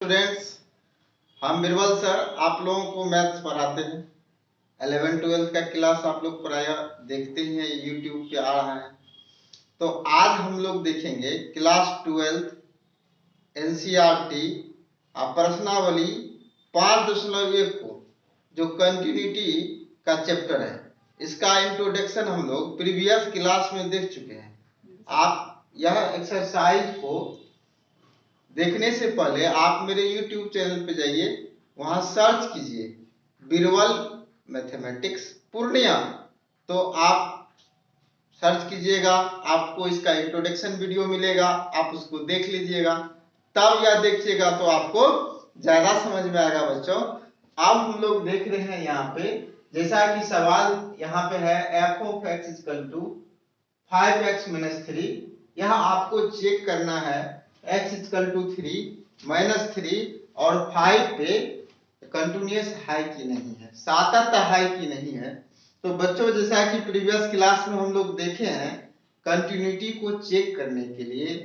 Students, हम Birbal sir आप लोगों को मैथ्स पढ़ाते हैं। 11-12 का क्लास आप लोग प्राय देखते ही हैं, यूट्यूब पे आ रहा है। तो आज हम लोग देखेंगे क्लास 12 एनसीईआरटी प्रश्नावली 5.1 को, जो कंटिन्यूटी का चैप्टर है। इसका इंट्रोडक्शन हम लोग प्रीवियस क्लास में देख चुके हैं। आप यह एक्सरसाइज को देखने से पहले आप मेरे YouTube चैनल पे जाइए, वहां सर्च कीजिए बिरबल मैथमेटिक्स पूर्णिया। तो आप सर्च कीजिएगा, आपको इसका इंट्रोडक्शन वीडियो मिलेगा, आप उसको देख लीजिएगा, तब या देखिएगा तो आपको ज्यादा समझ में आएगा बच्चों। अब हम लोग देख रहे हैं यहाँ पे, जैसा कि सवाल यहाँ पे है f of x = 5x - 3। यहाँ आपको चेक करना है x = 3 - 3 और 5 पे कंटिन्यूअस है कि नहीं है, सातत्य है कि नहीं है। तो बच्चों, जैसा कि प्रीवियस क्लास में हम लोग देखे हैं, कंटिन्यूटी को चेक करने के लिए,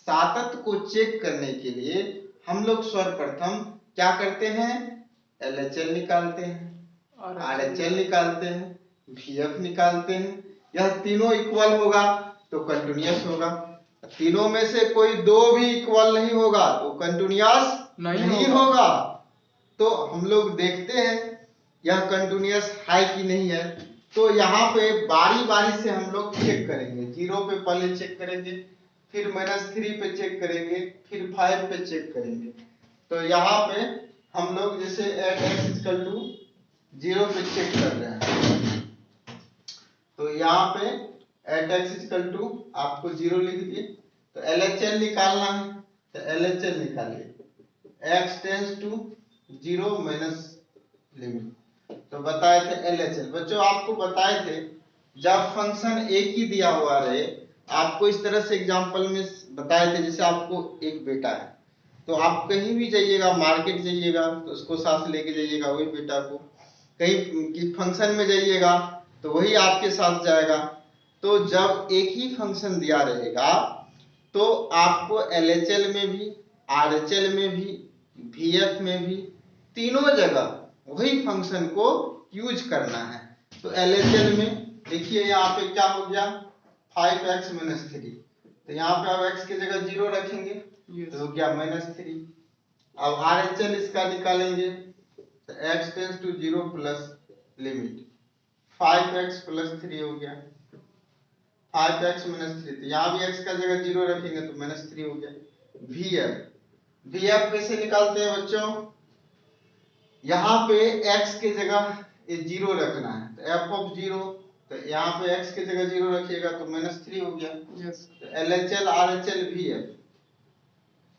सातत्य को चेक करने के लिए हम लोग सर्वप्रथम क्या करते हैं, LHL निकालते हैं, RHL निकालते हैं, VF निकालते हैं। यह तीनों इक्वल होगा तो कंटिन्यूअस होगा, तीनों में से कोई दो भी इक्वल नहीं होगा तो कंटिन्यूअस नहीं होगा। तो हम लोग देखते हैं यह कंटिन्यूअस है कि नहीं है। तो यहाँ पे बारी बारी से हम लोग चेक करेंगे। 0 पे पहले चेक करेंगे, फिर -3 पे चेक करेंगे, फिर 5 पे चेक करेंगे। तो यहाँ पे हम लोग जैसे x = 0 पे चेक कर रहे हैं, तो यहाँ पे x = आपको 0 लिख दिए। तो LHL निकालना है, तो LHL निकालिए, x tends to 0 minus limit. तो बताए थे LHL, बच्चों आपको बताए थे जब फंक्शन एक ही दिया हुआ रहे, आपको इस तरह से एग्जांपल में बताए थे, जैसे आपको एक बेटा है, तो आप कहीं भी जाइएगा, मार्केट जाइएगा तो उसको साथ लेके जाइएगा, वही बेटा को। कहीं फंक्शन में जाइएगा तो वही आपके साथ जाएगा। तो जब एक ही फंक्शन दिया रहेगा तो आपको LHL में भी, RHL में भी, VF में भी, तीनों जगह वही फंक्शन को यूज करना है। तो LHL में देखिए यहाँ पे क्या हो गया, 5x - 3। तो यहाँ पे अब x की जगह 0 रखेंगे तो हो गया -3। अब RHL इसका निकालेंगे, तो x tends to 0 plus limit 5x + 3 हो गया, 5x - 3। तो यहाँ भी x का जगह 0 रखेंगे तो -3 हो गया। VF कैसे निकालते हैं बच्चों, यहाँ पे x के जगह 0 रखना है, तो f of 0, तो यहाँ पे x के जगह 0 रखिएगा तो -3 हो गया। तो LHL RHL VF,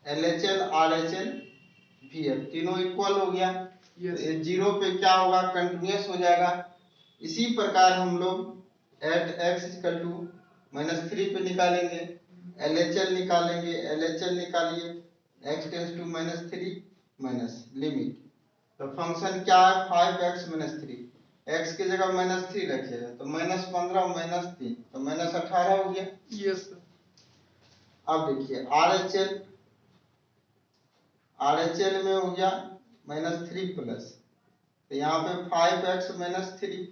LHL RHL VF तीनों इक्वल हो गया। तो 0 पे क्या होगा, कंटिन्यूअस हो जाएगा। इसी प्रकार हम लोग x = -3 पे निकालेंगे, LHL निकालेंगे, LHL निकालिए, x tends to -3 minus limit. तो फंक्शन क्या है, 5x - 3, x की जगह -3 रखिएगा तो -15 - 3 तो -18 हो गया। यस। अब देखिए RHL में हो गया -3 प्लस, तो यहाँ पे 5x - 3,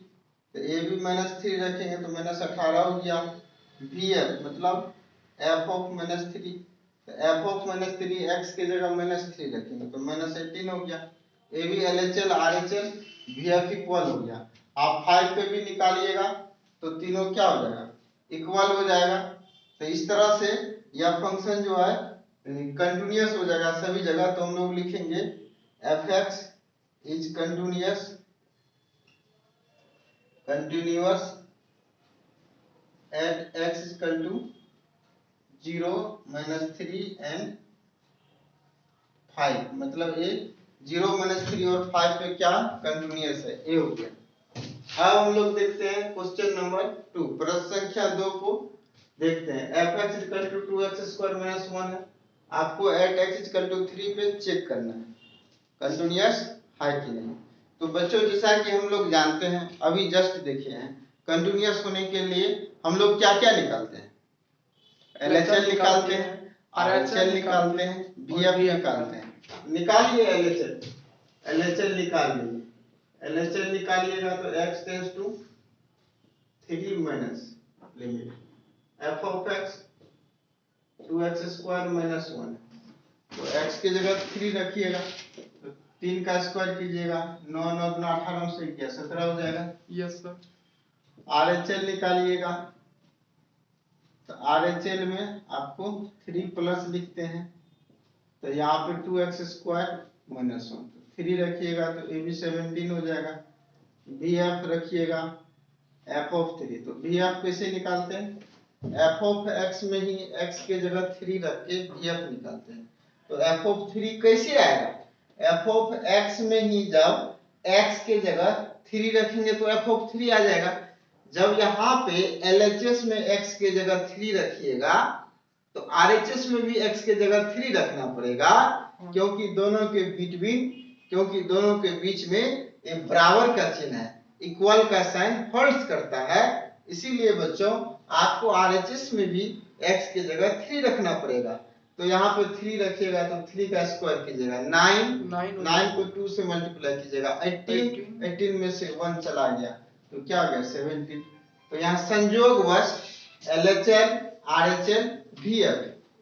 तो ये भी -3 रखेंगे तो -18 हो गया। VF मतलब f of -3, तो f of -3 x की जगह -3 रखेंगे तो -18 हो गया। ये भी LHL RHL VF इक्वल हो गया। आप 5 पे भी निकालिएगा तो तीनों क्या हो जाएगा, इक्वल हो जाएगा। तो इस तरह से यह फंक्शन जो है कंटिन्यूअस हो जाएगा सभी जगह। तो हम लोग लिखेंगे fx is continuous at x = 0 - 3 and 5, मतलब ये 0 - 3 और 5 पे क्या कंटिन्यूअस है, ये हो गया। अब हम लोग देखते हैं क्वेश्चन नंबर 2, प्रश्न संख्या 2 को देखते हैं। fx = 2x² - 1 है, आपको at x = 3 पे चेक करना है कंटिन्यूअस है कि नहीं। तो बच्चों, जैसा कि हम लोग जानते हैं, अभी जस्ट देखे हैं, कंटिन्यूअस होने के लिए हम लोग क्या क्या निकालते हैं, LHL निकालते हैं, RHL निकालते हैं, VF निकालते हैं। निकालिए LHL निकालिए। LHL निकालिएगा तो x tends to 3 minus limit f of x 2x square minus 1, तो x की जगह 3 रखिएगा, तो 3 का स्क्वायर कीजिएगा, 9 9 गुना 18 से 17 हो जाएगा। Yes sir. RHL निकालिएगा, तो RHL में आपको 3 प्लस लिखते हैं, तो यहाँ पे 2x स्क्वायर माइनस 1, 3 रखिएगा तो ये भी 17 हो जाएगा। VF रखिएगा f ऑफ 3, तो VF कैसे निकालते हैं, f ऑफ x में ही x के जगह 3 रख के VF निकालते हैं। तो f ऑफ 3 कैसे आएगा, f ऑफ x में ही जब x के जगह 3 रखेंगे तो f ऑफ 3 आ जाएगा। जब यहाँ पे LHS में x के जगह 3 रखिएगा तो RHS में भी x के जगह 3 रखना पड़ेगा, क्योंकि दोनों के बीच में एक बराबर का चिन्ह है, इक्वल का साइन फॉल्स करता है, इसीलिए बच्चों आपको RHS में भी x के जगह 3 रखना पड़ेगा। तो यहाँ पे 3 रखिएगा तो 3 का स्क्वायर कीजिएगा 9 को 2 से मल्टीप्लाई कीजिएगा 18 में से 1 चला गया तो क्या आ गया 17। तो यहाँ संयोगवश LHL RHL VF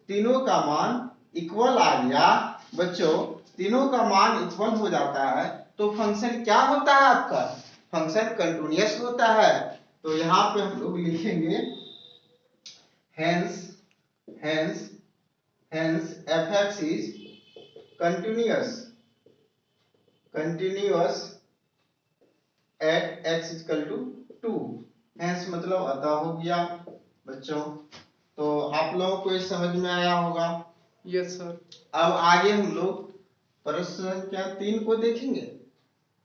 तीनों का मान इक्वल आ गया बच्चों, तीनों का मान इक्वल हो जाता है तो फंक्शन क्या होता है, आपका फंक्शन कंटीन्यूअस होता है। तो यहाँ पे हम लोग लिखेंगे hence fx is continuous at x is equal to 2। hence मतलब अतः हो गया बच्चों। तो आप लोगों को ये समझ में आया होगा। Yes sir. अब आगे हम लोग प्रश्न संख्या 3 को देखेंगे।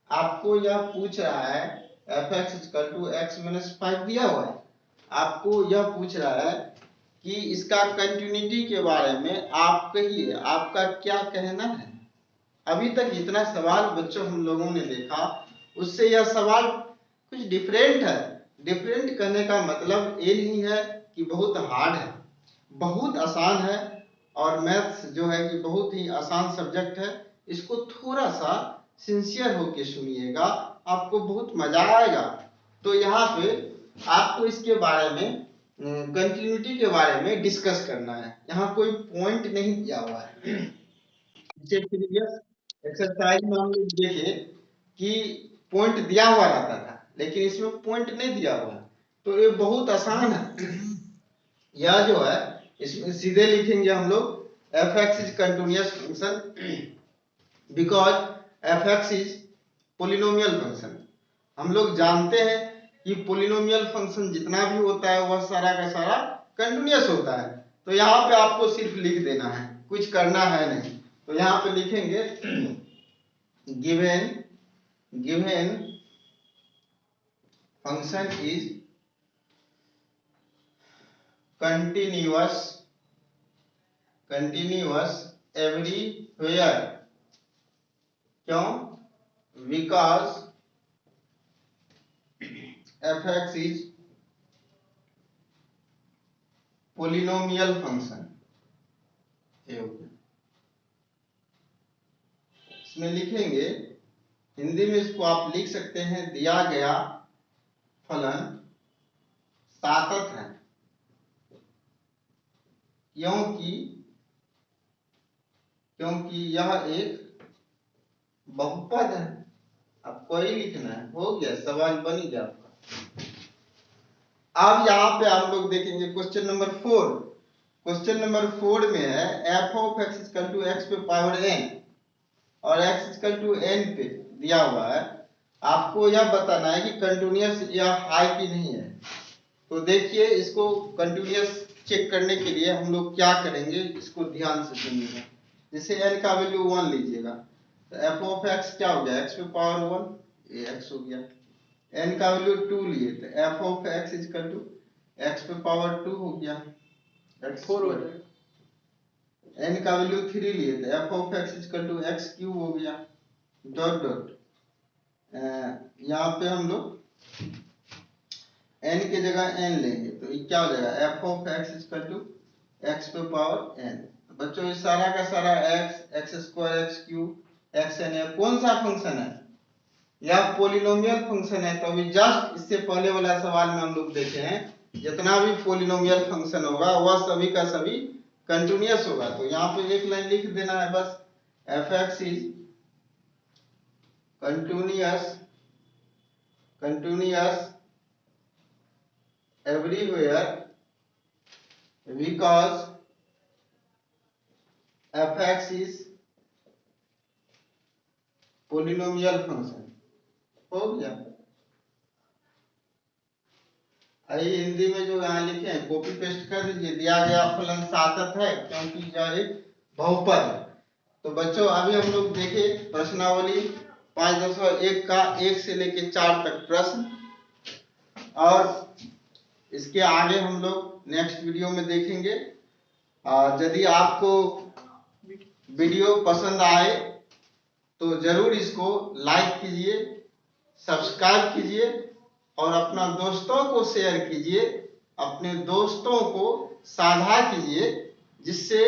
आपको यह पूछ रहा है fx is equal to x minus 5 दिया हुआ है, आपको यह पूछ रहा है कि इसका कंटिन्यूटी के बारे में आप कहिए, आपका क्या कहना है। अभी तक जितना सवाल बच्चों हम लोगों ने देखा उससे यह सवाल कुछ डिफरेंट है। डिफरेंट करने का मतलब ये नहीं है कि बहुत हार्ड है, बहुत आसान है, और मैथ्स जो है कि बहुत ही आसान सब्जेक्ट है। इसको थोड़ा सा सिंसियर होके सुनिएगा, आपको बहुत मजा आएगा। तो यहाँ पे आपको इसके बारे में कंटिन्यूटी के बारे में डिस्कस करना है। यहाँ कोई पॉइंट नहीं दिया हुआ है। प्रीवियस एक्सरसाइज में हम लोग देखे कि पॉइंट दिया हुआ रहता था, लेकिन इसमें पॉइंट नहीं दिया हुआ है, तो ये बहुत आसान है। यह जो है इसमें सीधे लिखेंगे हम लोग fx is continuous function because fx is polynomial function। हम लोग जानते हैं कि पोलिनोमियल फंक्शन जितना भी होता है वह सारा का सारा कंटिन्यूअस होता है। तो यहाँ पे आपको सिर्फ लिख देना है, कुछ करना है नहीं। तो यहाँ पे लिखेंगे given function is continuous everywhere। क्यों? Because fx is polynomial function। इसमें लिखेंगे, हिंदी में इसको आप लिख सकते हैं, दिया गया फलन सातत है क्योंकि यह एक बहुपद है। अब कोई लिखना है, हो गया, सवाल बन गया आपका। अब यहाँ पे आप लोग देखेंगे क्वेश्चन नंबर 4। क्वेश्चन नंबर 4 में है f of x equal to x पे पावर n और x इक्वल टू n पे दिया हुआ है। आपको यह बताना है कि कंटिन्यूअस या हाई की नहीं है। तो देखिए, इसको कंटिन्यूअस चेक करने के लिए हम लोग क्या करेंगे, इसको ध्यान से सुनिएगा। जैसे n का वैल्यू 1 लीजिएगा तो f ऑफ x क्या हो गया, x पे पावर 1 ये x हो गया। n का वैल्यू 2 लिए तो f of x is equal to x पे पावर 2 हो गया, x 4 हो जाएगा। n का वैल्यू 3 लिए तो f of x is equal to x cube हो गया, डॉट डॉट। यहाँ पे हम लोग n की जगह n लेंगे तो ये क्या हो जाएगा, f of x is equal to x पे पावर n। बच्चों इस सारा का सारा x, x square, x cube, x n है, कौन सा फंक्शन है? यह पोलिनोमियल फंक्शन है। तो अभी जस्ट इससे पहले वाला सवाल में हम लोग देखे हैं जितना भी पोलिनोमियल फंक्शन होगा वह सभी का सभी कंटिन्यूअस होगा। तो यहाँ पे एक लाइन लिख देना है बस, F x is continuous everywhere because fx is polynomial function। हो गया। आइए हिंदी में जो यहाँ लिखे हैं कॉपी पेस्ट कर दीजिए। दिया गया फलन सातत है क्योंकि यह एक बहुपद है। तो बच्चों अभी हम लोग देखे प्रश्नावली 5.1 का 1 से लेकर 4 तक प्रश्न, और इसके आगे हम लोग नेक्स्ट वीडियो में देखेंगे। यदि आपको वीडियो पसंद आए तो जरूर इसको लाइक कीजिए, सब्सक्राइब कीजिए और अपना दोस्तों को शेयर कीजिए, अपने दोस्तों को साझा कीजिए, जिससे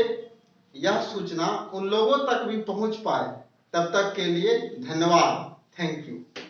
यह सूचना उन लोगों तक भी पहुंच पाए। तब तक के लिए धन्यवाद। Thank you.